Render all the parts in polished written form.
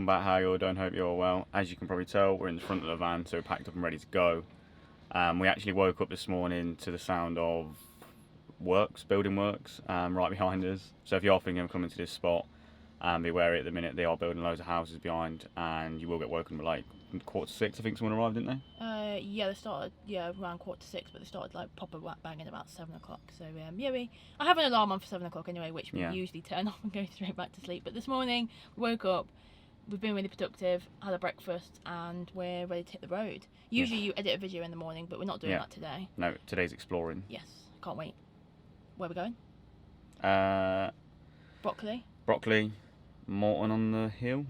welcome back. How you all doing? Hope you're all well. As you can probably tell, we're in the front of the van, so we're packed up and ready to go. We actually woke up this morning to the sound of building works, right behind us. So if you're thinking of coming to this spot, be wary at the minute. They are building loads of houses behind, and you will get woken at like 5:45. I think someone arrived, didn't they? Yeah, they started around 5:45, but they started like proper banging about 7 o'clock. So I have an alarm on for 7 o'clock anyway, which we usually turn off and go straight back to sleep. But this morning we woke up, we've been really productive, had a breakfast, and we're ready to hit the road. Usually you edit a video in the morning, but we're not doing that today. No, today's exploring. Yes, can't wait. Where are we going? Blockley. Moreton-on-the-Wold.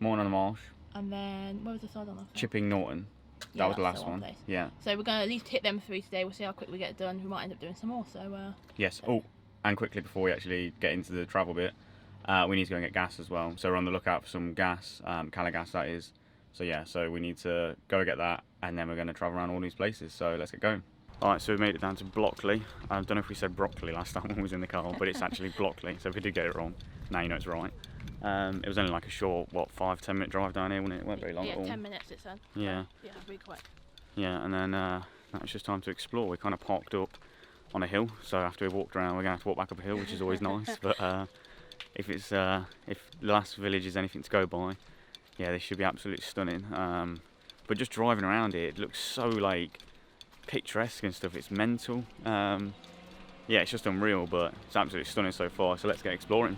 Moreton-on-the-Marsh. And then, where was the side on that? Chipping Norton. That was the last one. Place. Yeah. So we're going to at least hit them 3 today. We'll see how quick we get it done. We might end up doing some more. So. Yes. Oh, and quickly before we actually get into the travel bit, we need to go and get gas as well. So we're on the lookout for some gas, Cala gas that is. So yeah, so we need to go get that, and then we're going to travel around all these places. So let's get going. Alright, so we made it down to Blockley. I don't know if we said broccoli last time when we was in the car, but it's actually Blockley. So if we did get it wrong, now you know it's right. It was only like a short, 5-10 minute drive down here, wasn't it? It wasn't very long at all. 10 minutes it said. Yeah. Yeah, really quick. Yeah, and then now it's just time to explore. We kind of parked up on a hill, so after we walked around, we're going to have to walk back up a hill, which is always nice. But if the last village is anything to go by, yeah, this should be absolutely stunning. But just driving around it looks so like picturesque and stuff. It's mental. Yeah, it's just unreal, but it's absolutely stunning so far. So let's get exploring.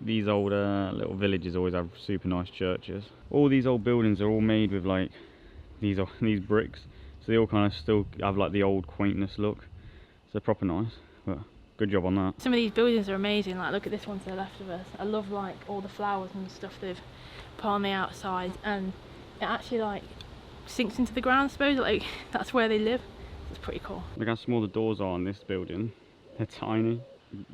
These old little villages always have super nice churches. All these old buildings are all made with like these bricks, so they all kind of still have like the old quaintness look. So they're proper nice. But good job on that. Some of these buildings are amazing. Like look at this one to the left of us. I love like all the flowers and stuff they've put on the outside, and it actually like sinks into the ground. I suppose like that's where they live. It's pretty cool. Look how small the doors are on this building. They're tiny.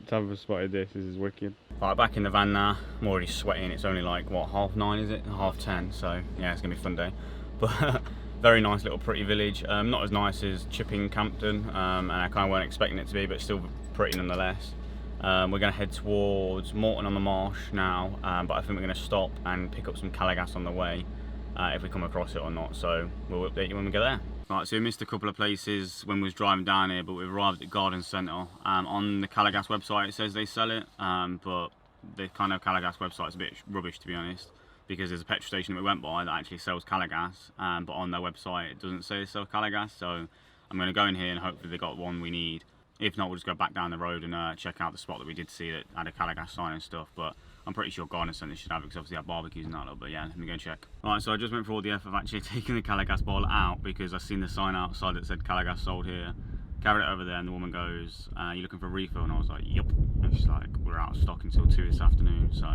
To have spotted this is wicked. Right, back in the van now. I'm already sweating. It's only like what, 9:30 is it? 10:30. So yeah, it's gonna be a fun day. But very nice little pretty village. Not as nice as Chipping Campden, and I kind of weren't expecting it to be, but still pretty nonetheless. We're gonna head towards Moreton-on-the-Marsh now, but I think we're gonna stop and pick up some Cala gas on the way, if we come across it or not. So we'll update you when we get there. Right, so we missed a couple of places when we was driving down here, but we've arrived at Garden Centre. On the Cala gas website it says they sell it, but the kind of Cala gas website's a bit rubbish to be honest, because there's a petrol station that we went by that actually sells Cala gas, but on their website it doesn't say they sell Cala gas. So I'm going to go in here and hopefully they got one we need. If not, we'll just go back down the road and check out the spot that we did see that had a Cala gas sign and stuff. But I'm pretty sure Garden Centre should have it because obviously they have barbecues and that lot. But yeah, let me go and check. Alright, so I just went for all the effort of actually taking the Cala gas bottle out because I seen the sign outside that said Cala gas sold here. Carried it over there and the woman goes, you looking for a refill? And I was like, yup. And she's like, we're out of stock until 2 this afternoon. So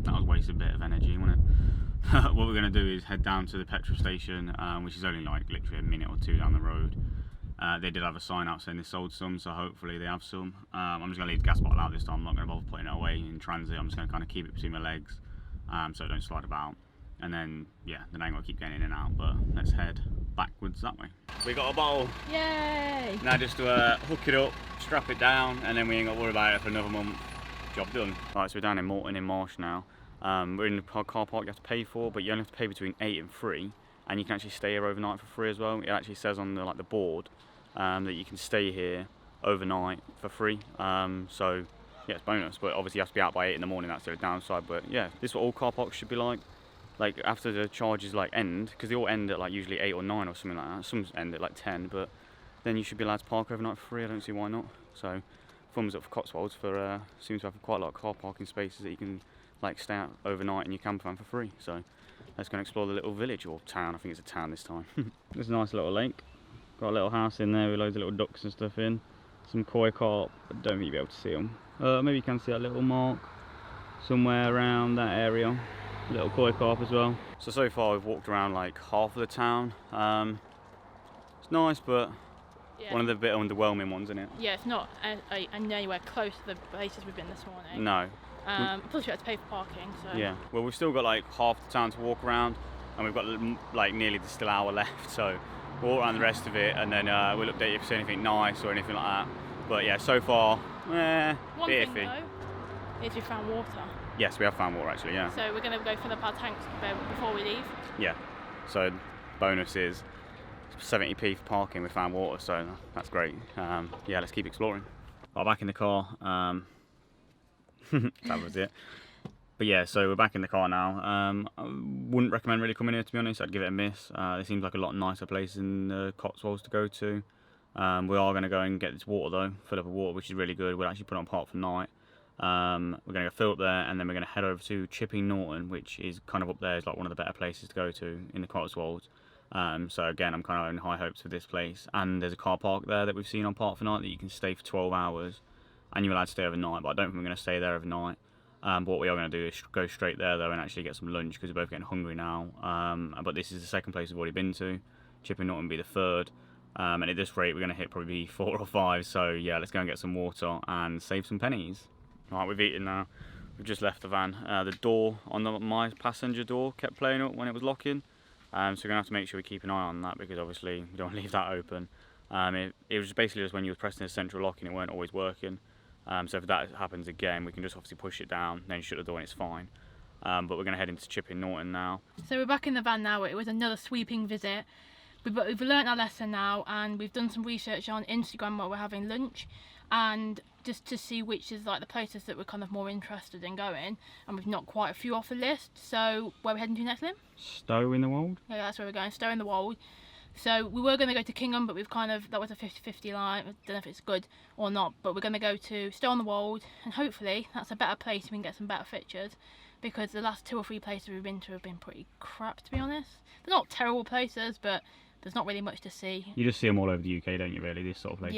that was wasted a bit of energy, wasn't it? What we're going to do is head down to the petrol station, which is only like literally a minute or 2 down the road. They did have a sign out saying they sold some, so hopefully they have some. I'm just going to leave the gas bottle out this time. I'm not going to bother putting it away in transit. I'm just going to kind of keep it between my legs, so it don't slide about. And then, yeah, then I ain't going to keep getting in and out, but let's head backwards that way. We got a bottle. Yay! Now just to hook it up, strap it down, and then we ain't got to worry about it for another month. Job done. Right, so we're down in Moreton-in-Marsh now. We're in the car park you have to pay for, but you only have to pay between 8 and 3, and you can actually stay here overnight for free as well. It actually says on the board that you can stay here overnight for free. So yeah, it's bonus, but obviously you have to be out by 8 in the morning. That's the downside. But yeah, this is what all car parks should be like. Like after the charges like end, because they all end at like usually 8 or 9 or something like that. Some end at like 10, but then you should be allowed to park overnight for free. I don't see why not. So thumbs up for Cotswolds for seems to have quite a lot of car parking spaces that you can like stay out overnight in your camper van for free. So let's go and explore the little village or town. I think it's a town this time. There's a nice little lake. Got a little house in there with loads of little ducks and stuff in. Some koi carp. I don't think you'll be able to see them. Maybe you can see that little mark somewhere around that area. Little koi carp as well. So far we've walked around like half of the town. It's nice, but one of the bit underwhelming ones, isn't it? Yeah, it's not anywhere close to the places we've been this morning. No. Plus you have to pay for parking. So. Yeah. Well, we've still got like half the town to walk around, and we've got like nearly the still hour left. So we'll walk around the rest of it, and then we'll update you if there's anything nice or anything like that. But yeah, so far, One bit thing iffy. though is we found water. Yes, we have found water actually, yeah. So we're going to go fill up our tanks before we leave. Yeah. So bonus is 70p for parking. We found water, so that's great. Yeah, let's keep exploring. Well, back in the car. That was it. But yeah, so we're back in the car now. I wouldn't recommend really coming here, to be honest. I'd give it a miss. There seems like a lot nicer place in the Cotswolds to go to. We are going to go and get this water though, fill up with water, which is really good. We'll actually put it on park for night. We're going to go fill up there, and then we're going to head over to Chipping Norton, which is kind of up there. It's like one of the better places to go to in the Cotswolds. So again, I'm kind of in high hopes for this place. And there's a car park there that we've seen on park for night that you can stay for 12 hours, and you're allowed to stay overnight. But I don't think we're going to stay there overnight. But what we are going to do is go straight there though and actually get some lunch, because we're both getting hungry now. But this is the second place we've already been to. Chipping Norton will be the third. And at this rate, we're going to hit probably 4 or 5. So yeah, let's go and get some water and save some pennies. Right, we've eaten now. We've just left the van. The door on my passenger door kept playing up when it was locking. So we're going to have to make sure we keep an eye on that, because obviously we don't want to leave that open. It was basically just when you were pressing the central lock and it weren't always working. So if that happens again, we can just obviously push it down, then shut the door and it's fine. But we're going to head into Chipping Norton now. So we're back in the van now. It was another sweeping visit. We've learnt our lesson now, and we've done some research on Instagram while we're having lunch, and just to see which is like the places that we're kind of more interested in going, and we've knocked quite a few off the list. So where are we heading to next, Liam? Stow-in-the-Wold? Yeah, that's where we're going, Stow-in-the-Wold. So we were going to go to Kingham, but we've kind of, that was a 50-50 line. I don't know if it's good or not, but we're going to go to Stow-on-the-Wold, and hopefully that's a better place. We can get some better pictures, because the last 2 or 3 places we've been to have been pretty crap, to be honest. They're not terrible places, but there's not really much to see. You just see them all over the UK, don't you, really, these sort of places?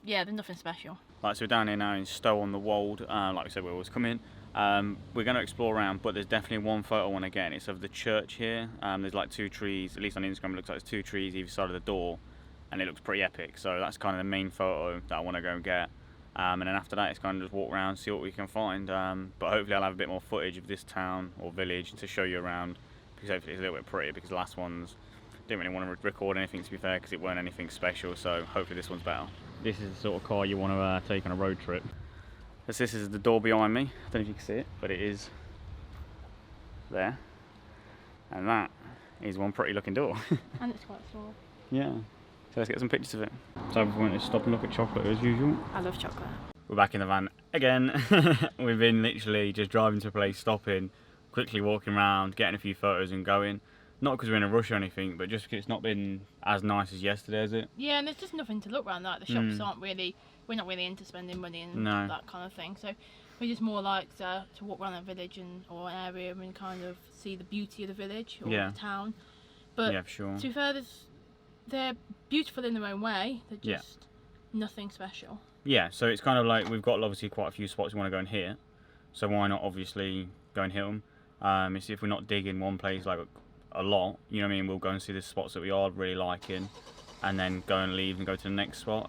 Yeah, they're nothing special. Right, so we're down here now in Stow-on-the-Wold. Like I said, we always come in. We're going to explore around, but there's definitely one photo I want to get. It's of the church here. There's like 2 trees, at least on Instagram it looks like there's 2 trees either side of the door, and it looks pretty epic. So that's kind of the main photo that I want to go and get. And then after that, it's kind of just walk around, see what we can find. But hopefully I'll have a bit more footage of this town or village to show you around, because hopefully it's a little bit prettier, because the last ones didn't really want to record anything, to be fair, because it weren't anything special. So hopefully this one's better. This is the sort of car you want to take on a road trip. This is the door behind me. I don't know if you can see it, but it is there. And that is one pretty looking door. And it's quite small. Yeah. So let's get some pictures of it. So everyone is stop and look at chocolate as usual. I love chocolate. We're back in the van again. We've been literally just driving to a place, stopping, quickly walking around, getting a few photos and going. Not because we're in a rush or anything, but just because it's not been as nice as yesterday, has it? Yeah, and there's just nothing to look around. Like the shops aren't really, we're not really into spending money and that kind of thing. So we just more like to walk around a village or an area and kind of see the beauty of the village or the town. But yeah, for sure. To be fair, they're beautiful in their own way. They're just nothing special. Yeah, so it's kind of like we've got obviously quite a few spots we want to go and hit. So why not obviously go and hit them? It's if we're not digging one place like a lot, you know what I mean, we'll go and see the spots that we are really liking, and then go and leave and go to the next spot.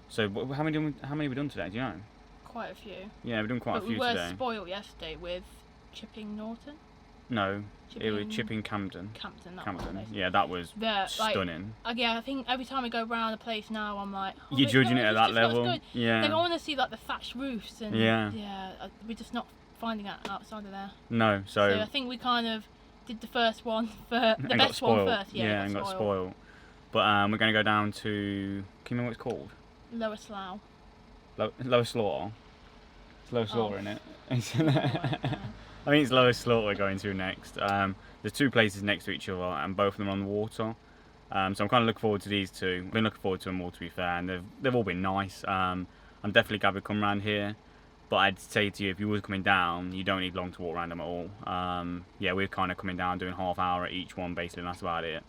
So how many have we done today, do you know? Quite a few. Yeah, we've done quite a few today. We were spoiled yesterday with Chipping Norton? No, it was Chipping Camden. Camden. Yeah, that was stunning. Yeah, I think every time we go around a place now, I'm like, oh, you're judging it at that level. Yeah. Like, I want to see like the thatched roofs and we're just not finding that outside of there. No, so I think we kind of did the first one for the best one first. Yeah, and got spoiled. But we're going to go down to, can you remember what it's called? Lower Slough. Lower Slaughter. It's Lower Slaughter, isn't it? I think it's Lower Slaughter we're going to next. There's 2 places next to each other, and both of them are on the water. So I'm kind of looking forward to these 2. I've been looking forward to them all, to be fair, and they've all been nice. I'm definitely glad we come around here. But I'd say to you, if you were coming down, you don't need long to walk around them at all. Yeah, we're kind of coming down, doing half hour at each one, basically, and that's about it.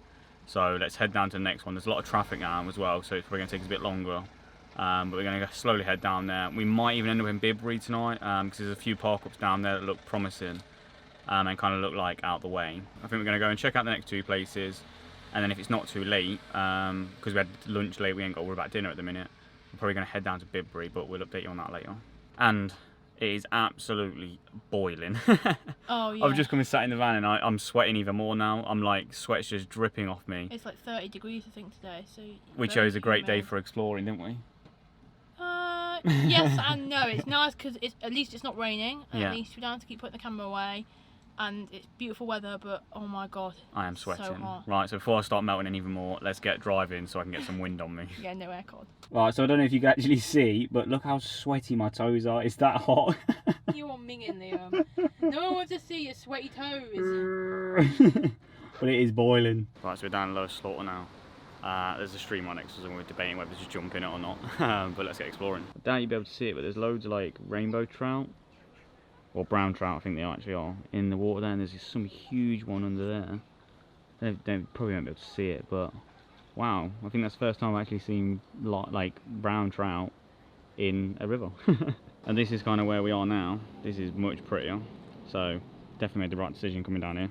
So let's head down to the next one. There's a lot of traffic now as well, so it's probably going to take us a bit longer. But we're going to slowly head down there. We might even end up in Bibury tonight, because there's a few park-ups down there that look promising and kind of look like out the way. I think we're going to go and check out the next 2 places, and then if it's not too late, because we had lunch late, we ain't got to worry about dinner at the minute, we're probably going to head down to Bibury, but we'll update you on that later. And it is absolutely boiling. Oh yeah. I've just come and sat in the van and I'm sweating even more now. I'm like, sweat's just dripping off me. It's like 30 degrees I think today, so we chose a great day for exploring, didn't we? Yes and no. It's nice because at least it's not raining. And Yeah. At least we don't have to keep putting the camera away. And it's beautiful weather, but oh my god. I am sweating. So hot. Right, so before I start melting in even more, let's get driving so I can get some wind on me. Yeah, no aircon. Right, so I don't know if you can actually see, but look how sweaty my toes are. It's that hot. You are minging, Liam. No one wants to see your sweaty toes. But it is boiling. Right, so we're down Lower Slaughter now. There's a stream right next to us and we're debating whether to just jump in it or not. But let's get exploring. I doubt you'll be able to see it, but there's loads of like rainbow trout. Or brown trout, I think they actually are, in the water there, and there's some huge one under there. They probably won't be able to see it, but wow, I think that's the first time I've actually seen like brown trout in a river. And this is kind of where we are now. This is much prettier, so definitely made the right decision coming down here.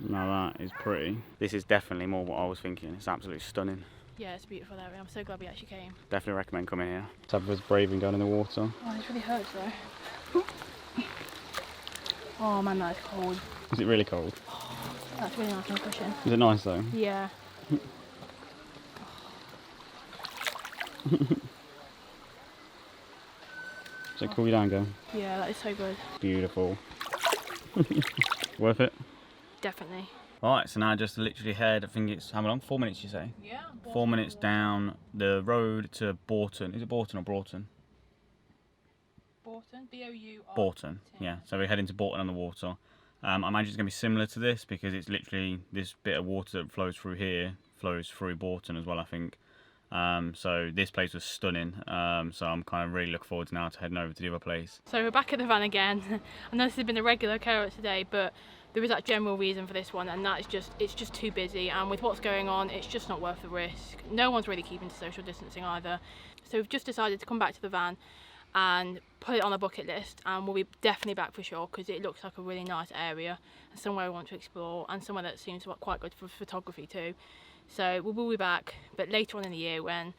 Now that is pretty. This is definitely more what I was thinking. It's absolutely stunning. Yeah, it's a beautiful area. I'm so glad we actually came. Definitely recommend coming here. Tabitha's braving going in the water. Oh, this really hurts though. Oh man, that is cold. Is it really cold? Oh, that's really nice and cushion. Is it nice though? Yeah. So cool you down, girl. Yeah, that is so good. Beautiful. Worth it? Definitely. Alright, so now just literally head, I think it's, how long? 4 minutes you say? Yeah. 4 minutes down the road to Borton. Is it Borton or Broughton? Borton, B-O-U-R. Borton, yeah. So we're heading to Borton on the water. I imagine it's going to be similar to this because it's literally this bit of water that flows through here, flows through Borton as well, I think. So this place was stunning, so I'm kind of really looking forward now to heading over to the other place. So we're back at the van again. I know this has been a regular occurrence today, but there is that general reason for this one, and that is it's just too busy, and with what's going on, it's just not worth the risk. No one's really keeping to social distancing either. So we've just decided to come back to the van and put it on a bucket list, and we'll be definitely back for sure because it looks like a really nice area and somewhere we want to explore, and somewhere that seems quite good for photography too. So we will be back, but later on in the year when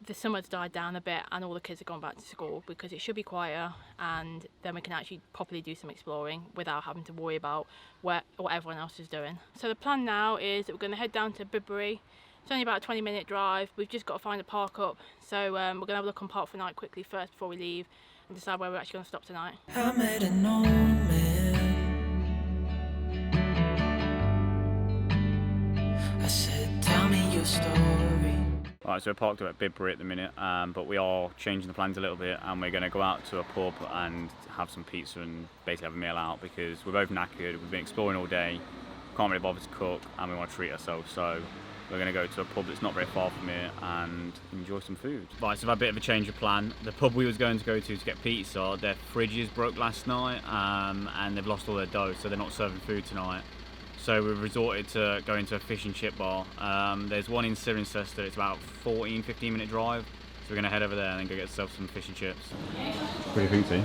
the summer's died down a bit and all the kids have gone back to school, because it should be quieter, and then we can actually properly do some exploring without having to worry about what everyone else is doing. So the plan now is that we're going to head down to Bibury. It's only about a 20-minute drive. We've just got to find a park up, so we're going to have a look on Park for Night quickly first before we leave and decide where we're actually going to stop tonight. I made an old man. I said, tell me your story. Alright, so we're parked up at Bibury at the minute, but we are changing the plans a little bit, and we're going to go out to a pub and have some pizza and basically have a meal out because we're both knackered, we've been exploring all day, can't really bother to cook, and we want to treat ourselves, so we're going to go to a pub that's not very far from here and enjoy some food. Right, so we've had a bit of a change of plan. The pub we was going to go to get pizza, their fridges broke last night, and they've lost all their dough, so they're not serving food tonight. So we've resorted to going to a fish and chip bar. There's one in Cirencester, it's about 15 minute drive. So we're going to head over there and then go get ourselves some fish and chips. What do you think, T?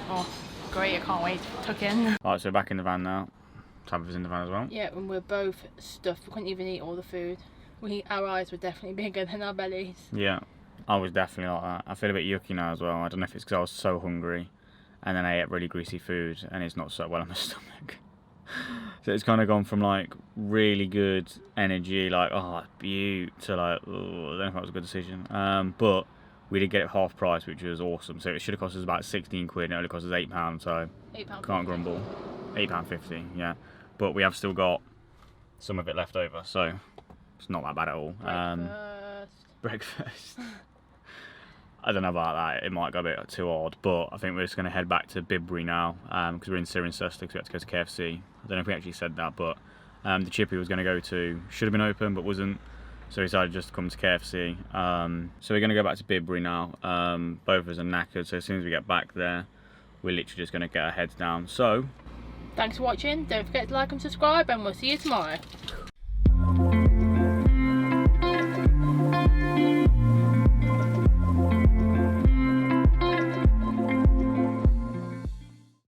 Oh, great, I can't wait to tuck in. Alright, so we're back in the van now. Tabitha's in the van as well. Yeah, and we're both stuffed. We couldn't even eat all the food. Our eyes were definitely bigger than our bellies. Yeah, I was definitely like that. I feel a bit yucky now as well. I don't know if it's because I was so hungry and then I ate really greasy food and it's not so well on my stomach. So it's kind of gone from like really good energy, like oh beaut, to like oh, I don't know if that was a good decision. But we did get it half price, which was awesome. So it should have cost us about 16 quid and it only cost us £8, so £8. can't grumble. £8.50, yeah. But we have still got some of it left over, so it's not that bad at all. Breakfast. I don't know about that, it might go a bit too odd, but I think we're just going to head back to Bibury now, because we're in Cirencester, because we had to go to KFC. I don't know if we actually said that, but the chippy was going to go to, should have been open, but wasn't, so we decided just to come to KFC. So we're going to go back to Bibury now. Both of us are knackered, so as soon as we get back there, we're literally just going to get our heads down. So, thanks for watching, don't forget to like and subscribe, and we'll see you tomorrow.